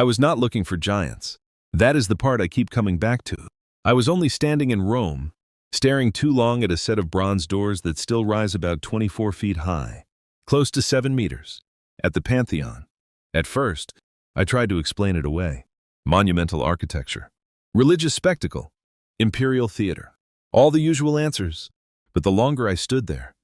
I was not looking for giants. That is the part I keep coming back to. I was only standing in Rome, staring too long at a set of bronze doors that still rise about 24 feet high, close to 7 meters, at the Pantheon. At first, I tried to explain it away. Monumental architecture, religious spectacle, imperial theater, all the usual answers. But the longer I stood there,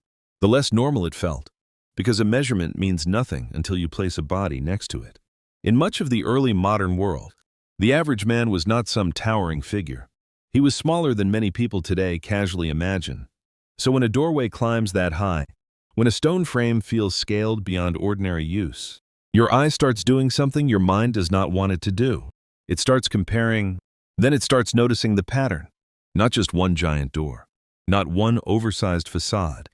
the less normal it felt, because a measurement means nothing until you place a body next to it. In much of the early modern world, the average man was not some towering figure. He was smaller than many people today casually imagine. So when a doorway climbs that high, when a stone frame feels scaled beyond ordinary use, your eye starts doing something your mind does not want it to do. It starts comparing, then it starts noticing the pattern. Not just one giant door, not one oversized facade,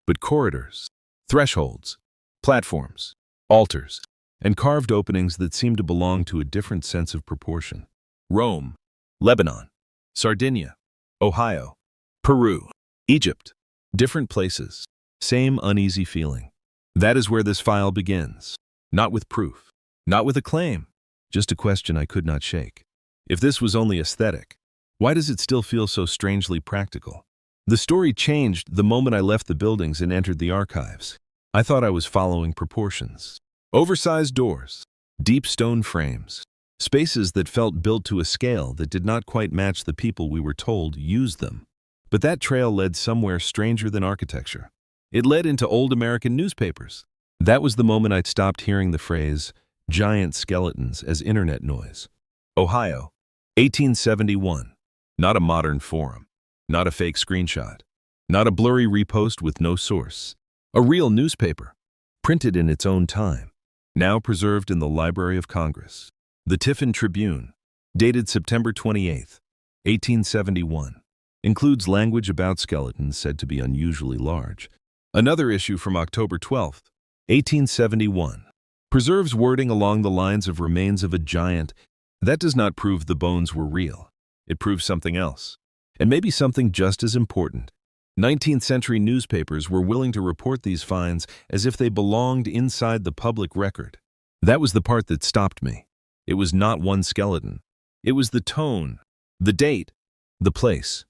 but corridors, thresholds, platforms, altars, and carved openings that seem to belong to a different sense of proportion. Rome, Lebanon, Sardinia, Ohio, Peru, Egypt, different places, same uneasy feeling. That is where this file begins. Not with proof, not with a claim, just a question I could not shake. If this was only aesthetic, why does it still feel so strangely practical? The story changed the moment I left the buildings and entered the archives. I thought I was following proportions. Oversized doors, deep stone frames, spaces that felt built to a scale that did not quite match the people we were told used them. But that trail led somewhere stranger than architecture. It led into old American newspapers. That was the moment I stopped hearing the phrase, giant skeletons, as internet noise. Ohio, 1871. Not a modern forum. Not a fake screenshot. Not a blurry repost with no source. A real newspaper, printed in its own time, now preserved in the Library of Congress. The Tiffin Tribune, dated September 28, 1871, includes language about skeletons said to be unusually large. Another issue from October 12, 1871, preserves wording along the lines of remains of a giant. That does not prove the bones were real. It proves something else, and maybe something just as important. 19th century newspapers were willing to report these finds as if they belonged inside the public record. That was the part that stopped me. It was not one skeleton. It was the tone, the date, the place.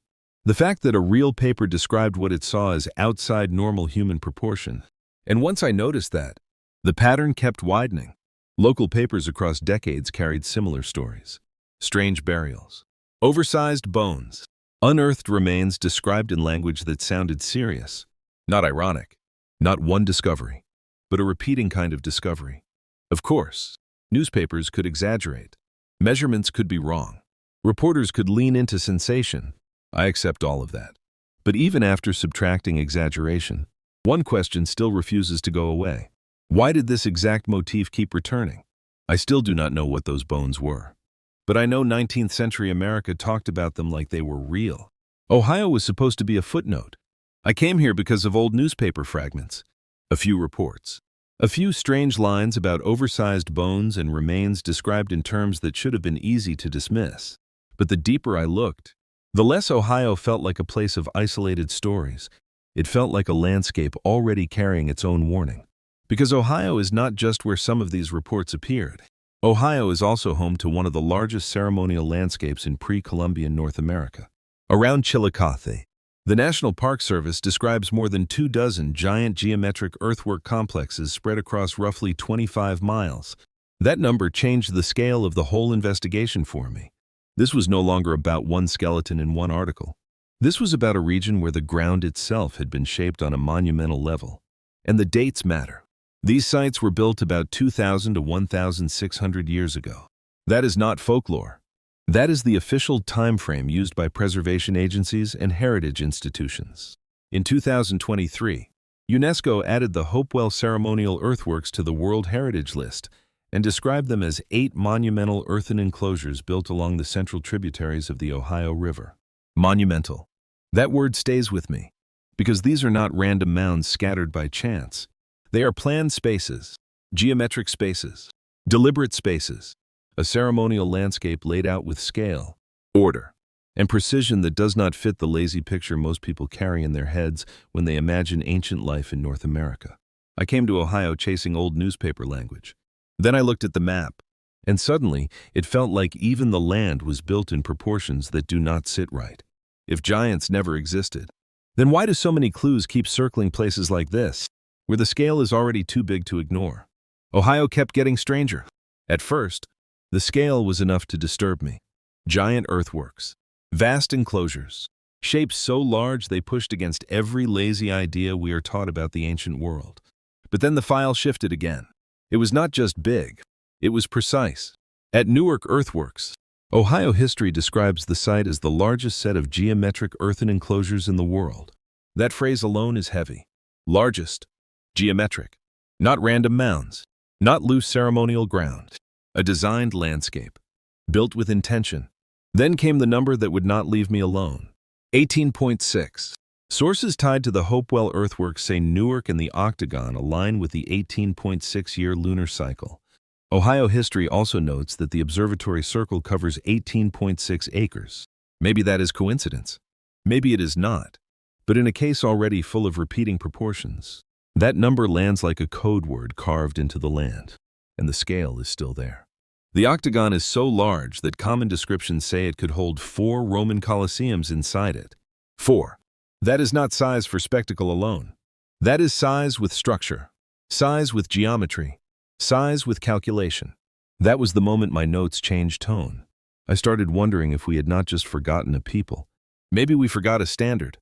The fact that a real paper described what it saw as outside normal human proportion. And once I noticed that, the pattern kept widening. Local papers across decades carried similar stories. Strange burials, oversized bones, unearthed remains described in language that sounded serious, not ironic, not one discovery, but a repeating kind of discovery. Of course, newspapers could exaggerate. Measurements could be wrong. Reporters could lean into sensation. I accept all of that. But even after subtracting exaggeration, one question still refuses to go away. Why did this exact motif keep returning? I still do not know what those bones were. But I know 19th century America talked about them like they were real. Ohio was supposed to be a footnote. I came here because of old newspaper fragments, a few reports, a few strange lines about oversized bones and remains described in terms that should have been easy to dismiss. But the deeper I looked, the less Ohio felt like a place of isolated stories. It felt like a landscape already carrying its own warning. Because Ohio is not just where some of these reports appeared. Ohio is also home to one of the largest ceremonial landscapes in pre-Columbian North America. Around Chillicothe, the National Park Service describes more than 24 giant geometric earthwork complexes spread across roughly 25 miles. That number changed the scale of the whole investigation for me. This was no longer about one skeleton in one article. This was about a region where the ground itself had been shaped on a monumental level. And the dates matter. These sites were built about 2,000 to 1,600 years ago. That is not folklore. That is the official time frame used by preservation agencies and heritage institutions. In 2023, UNESCO added the Hopewell ceremonial earthworks to the World Heritage List and described them as 8 monumental earthen enclosures built along the central tributaries of the Ohio River. Monumental. That word stays with me, because these are not random mounds scattered by chance. They are planned spaces, geometric spaces, deliberate spaces, a ceremonial landscape laid out with scale, order, and precision that does not fit the lazy picture most people carry in their heads when they imagine ancient life in North America. I came to Ohio chasing old newspaper language. Then I looked at the map, And suddenly, it felt like even the land was built in proportions that do not sit right. If giants never existed, then why do so many clues keep circling places like this, where the scale is already too big to ignore? Ohio kept getting stranger. At first, the scale was enough to disturb me. Giant earthworks, vast enclosures, shapes so large they pushed against every lazy idea we are taught about the ancient world. But then the file shifted again. It was not just big, it was precise. At Newark Earthworks, Ohio history describes the site as the largest set of geometric earthen enclosures in the world. That phrase alone is heavy. Largest, geometric, not random mounds, not loose ceremonial ground, a designed landscape, built with intention. Then came the number that would not leave me alone. 18.6. Sources tied to the Hopewell earthworks say Newark and the Octagon align with the 18.6-year lunar cycle. Ohio history also notes that the observatory circle covers 18.6 acres. Maybe that is coincidence. Maybe it is not. But in a case already full of repeating proportions, that number lands like a code word carved into the land, and the scale is still there. The Octagon is so large that common descriptions say it could hold 4 Roman Colosseums inside it. 4. That is not size for spectacle alone. That is size with structure, size with geometry, size with calculation. That was the moment my notes changed tone. I started wondering if we had not just forgotten a people. Maybe we forgot a standard,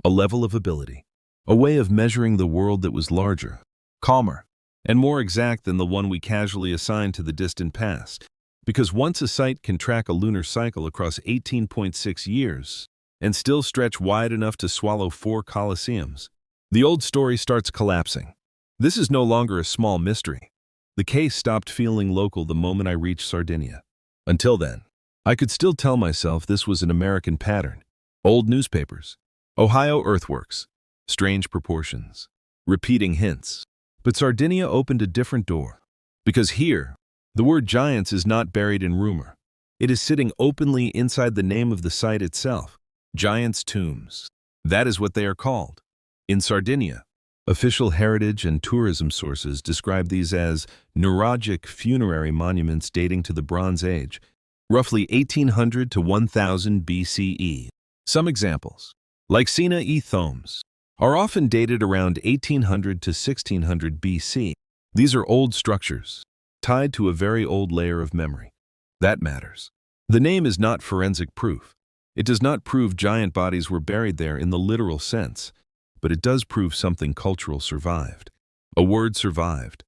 a level of ability, a way of measuring the world that was larger, calmer, and more exact than the one we casually assigned to the distant past. Because once a site can track a lunar cycle across 18.6 years and still stretch wide enough to swallow 4 Colosseums, the old story starts collapsing. This is no longer a small mystery. The case stopped feeling local the moment I reached Sardinia. Until then, I could still tell myself this was an American pattern. Old newspapers, Ohio earthworks, strange proportions, repeating hints. But Sardinia opened a different door. Because here, the word giants is not buried in rumor. It is sitting openly inside the name of the site itself. Giants' tombs. That is what they are called. In Sardinia, official heritage and tourism sources describe these as neuralgic funerary monuments dating to the Bronze Age, roughly 1800 to 1000 BCE. Some examples, like Sina e Thoms, are often dated around 1800 to 1600 BC. These are old structures, tied to a very old layer of memory. That matters. The name is not forensic proof. It does not prove giant bodies were buried there in the literal sense, but it does prove something cultural survived. A word survived,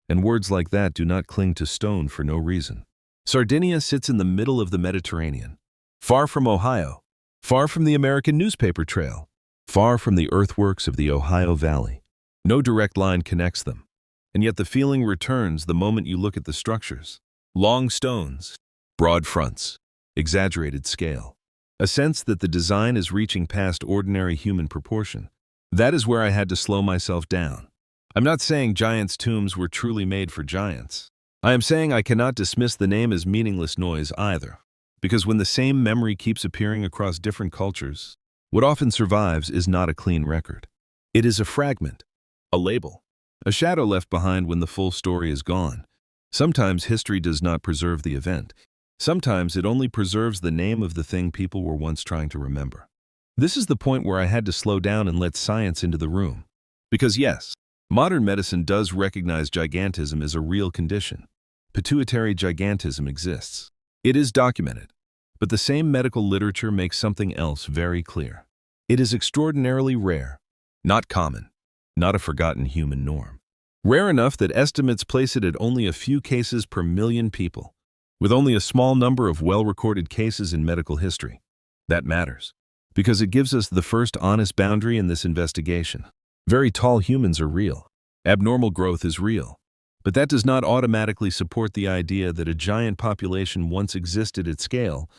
and words like that do not cling to stone for no reason. Sardinia sits in the middle of the Mediterranean, far from Ohio, far from the American newspaper trail, far from the earthworks of the Ohio Valley. No direct line connects them, and yet the feeling returns the moment you look at the structures. Long stones, broad fronts, exaggerated scale. A sense that the design is reaching past ordinary human proportion. That is where I had to slow myself down. I'm not saying giants' tombs were truly made for giants. I am saying I cannot dismiss the name as meaningless noise either, because when the same memory keeps appearing across different cultures, what often survives is not a clean record. It is a fragment, a label, a shadow left behind when the full story is gone. Sometimes history does not preserve the event. Sometimes it only preserves the name of the thing people were once trying to remember. This is the point where I had to slow down and let science into the room. Because yes, modern medicine does recognize gigantism as a real condition. Pituitary gigantism exists. It is documented. But the same medical literature makes something else very clear. It is extraordinarily rare, not common, not a forgotten human norm. Rare enough that estimates place it at only a few cases per million people, with only a small number of well-recorded cases in medical history. That matters, because it gives us the first honest boundary in this investigation. Very tall humans are real. Abnormal growth is real. But that does not automatically support the idea that a giant population once existed at scale,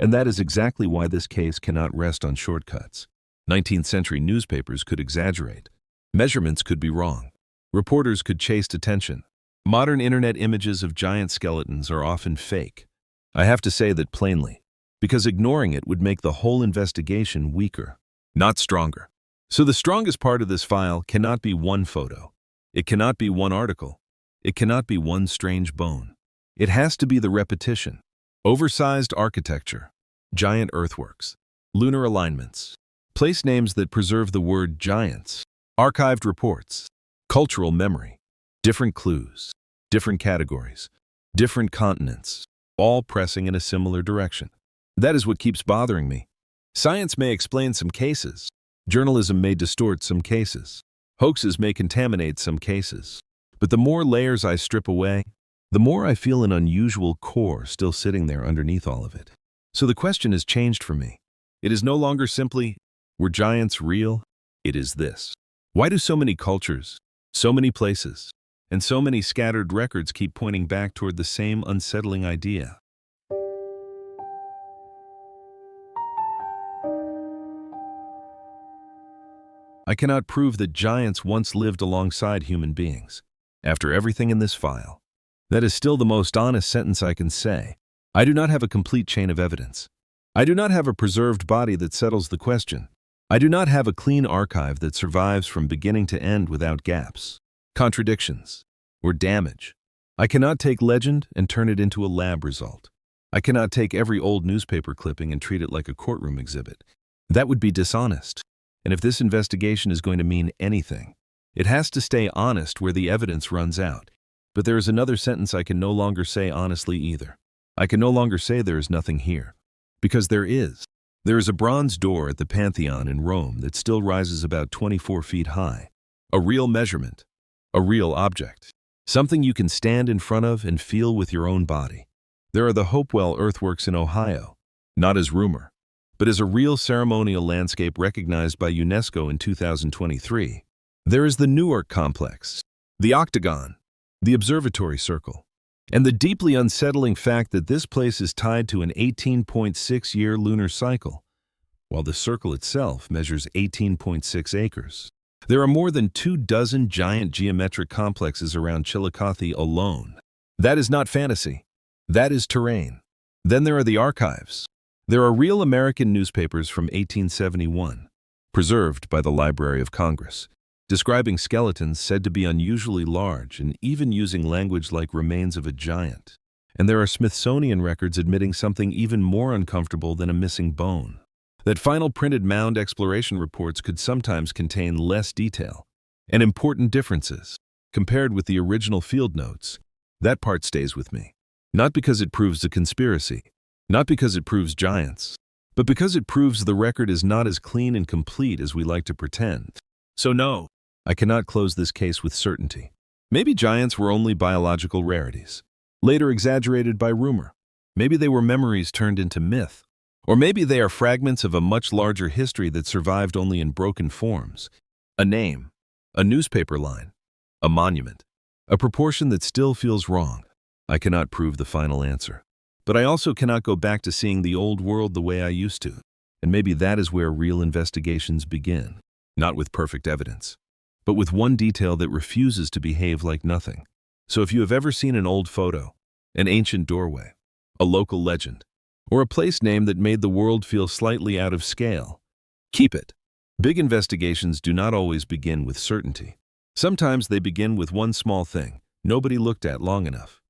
and that is exactly why this case cannot rest on shortcuts. 19th century newspapers could exaggerate. Measurements could be wrong. Reporters could chase attention. Modern internet images of giant skeletons are often fake. I have to say that plainly, because ignoring it would make the whole investigation weaker, not stronger. So the strongest part of this file cannot be one photo. It cannot be one article. It cannot be one strange bone. It has to be the repetition. Oversized architecture, giant earthworks, lunar alignments, place names that preserve the word giants, archived reports, cultural memory, different clues, different categories, different continents, all pressing in a similar direction. That is what keeps bothering me. Science may explain some cases. Journalism may distort some cases. Hoaxes may contaminate some cases. But the more layers I strip away, the more I feel an unusual core still sitting there underneath all of it. So the question has changed for me. It is no longer simply, were giants real? It is this. Why do so many cultures, so many places, and so many scattered records keep pointing back toward the same unsettling idea? I cannot prove that giants once lived alongside human beings. After everything in this file, that is still the most honest sentence I can say. I do not have a complete chain of evidence. I do not have a preserved body that settles the question. I do not have a clean archive that survives from beginning to end without gaps, contradictions, or damage. I cannot take legend and turn it into a lab result. I cannot take every old newspaper clipping and treat it like a courtroom exhibit. That would be dishonest. And if this investigation is going to mean anything, it has to stay honest where the evidence runs out. But there is another sentence I can no longer say honestly either. I can no longer say there is nothing here. Because there is. There is a bronze door at the Pantheon in Rome that still rises about 24 feet high. A real measurement. A real object. Something you can stand in front of and feel with your own body. There are the Hopewell earthworks in Ohio, not as rumor, but as a real ceremonial landscape recognized by UNESCO in 2023. There is the Newark complex, the Octagon, the Observatory Circle, and the deeply unsettling fact that this place is tied to an 18.6-year lunar cycle, while the circle itself measures 18.6 acres. There are more than 24 giant geometric complexes around Chillicothe alone. That is not fantasy. That is terrain. Then there are the archives. There are real American newspapers from 1871, preserved by the Library of Congress, describing skeletons said to be unusually large and even using language like remains of a giant. And there are Smithsonian records admitting something even more uncomfortable than a missing bone. That final printed mound exploration reports could sometimes contain less detail and important differences compared with the original field notes. That part stays with me. Not because it proves a conspiracy, not because it proves giants, but because it proves the record is not as clean and complete as we like to pretend. So no, I cannot close this case with certainty. Maybe giants were only biological rarities, later exaggerated by rumor. Maybe they were memories turned into myth. Or maybe they are fragments of a much larger history that survived only in broken forms. A name, a newspaper line, a monument, a proportion that still feels wrong. I cannot prove the final answer. But I also cannot go back to seeing the old world the way I used to. And maybe that is where real investigations begin. Not with perfect evidence, but with one detail that refuses to behave like nothing. So if you have ever seen an old photo, an ancient doorway, a local legend, or a place name that made the world feel slightly out of scale, keep it. Big investigations do not always begin with certainty. Sometimes they begin with one small thing nobody looked at long enough.